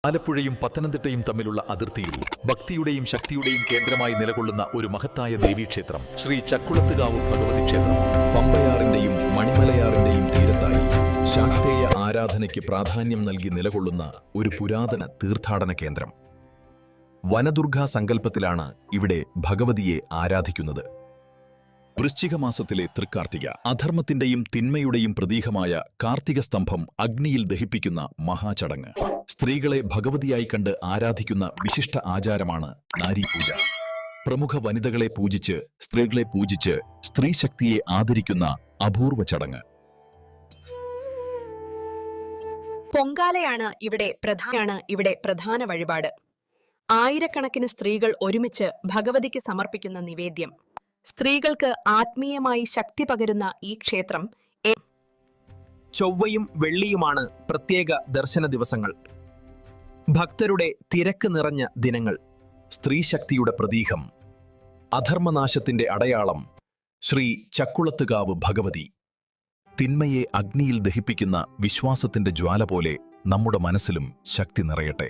ആലപ്പുഴയും പത്തനംതിട്ടയും തമ്മിലുള്ള അതിർത്തിയിൽ ഭക്തിയുടെയും ശക്തിയുടെയും കേന്ദ്രമായി നിലകൊള്ളുന്ന ഒരു മഹത്തായ ദേവീക്ഷേത്രം ശ്രീ ചക്കുളത്തുകാവ് ഭഗവതി ക്ഷേത്രം. പമ്പയാറിന്റെയും മണിമലയാറിന്റെയും തീരത്തായി ശാക്തേയ ആരാധനയ്ക്ക് പ്രാധാന്യം നൽകി നിലകൊള്ളുന്ന ഒരു പുരാതന തീർത്ഥാടന കേന്ദ്രം. വനദുർഗാ സങ്കല്പത്തിലാണ് ഇവിടെ ഭഗവതിയെ ആരാധിക്കുന്നത്. വൃശ്ചിക മാസത്തിലെ തൃക്കാർത്തിക, അധർമ്മത്തിന്റെയും തിന്മയുടെയും പ്രതീകമായ കാർത്തിക സ്തംഭം അഗ്നിയിൽ ദഹിപ്പിക്കുന്ന മഹാചടങ്ങ്. സ്ത്രീകളെ ഭഗവതിയായി കണ്ട് ആരാധിക്കുന്ന വിശിഷ്ട ആചാരമാണ് നാരീപൂജ. പ്രമുഖ വനിതകളെ പൂജിച്ച്, സ്ത്രീകളെ പൂജിച്ച് സ്ത്രീശക്തിയെ ആദരിക്കുന്ന അപൂർവ ചടങ്ങ്. പൊങ്കാലയാണ് ഇവിടെ പ്രധാന വഴിപാട്. ആയിരക്കണക്കിന് സ്ത്രീകൾ ഒരുമിച്ച് ഭഗവതിക്ക് സമർപ്പിക്കുന്ന നിവേദ്യം. സ്ത്രീകൾക്ക് ആത്മീയമായി ശക്തി പകരുന്ന ഈ ക്ഷേത്രം ചൊവ്വയും വെള്ളിയുമാണ് പ്രത്യേക ദർശന ദിവസങ്ങൾ. ഭക്തരുടെ തിരക്ക് നിറഞ്ഞ ദിനങ്ങൾ. സ്ത്രീശക്തിയുടെ പ്രതീകം, അധർമ്മനാശത്തിന്റെ അടയാളം ശ്രീ ചക്കുളത്തുകാവ് ഭഗവതി. തിന്മയെ അഗ്നിയിൽ ദഹിപ്പിക്കുന്ന വിശ്വാസത്തിന്റെ ജ്വാല പോലെ നമ്മുടെ മനസ്സിലും ശക്തി നിറയട്ടെ.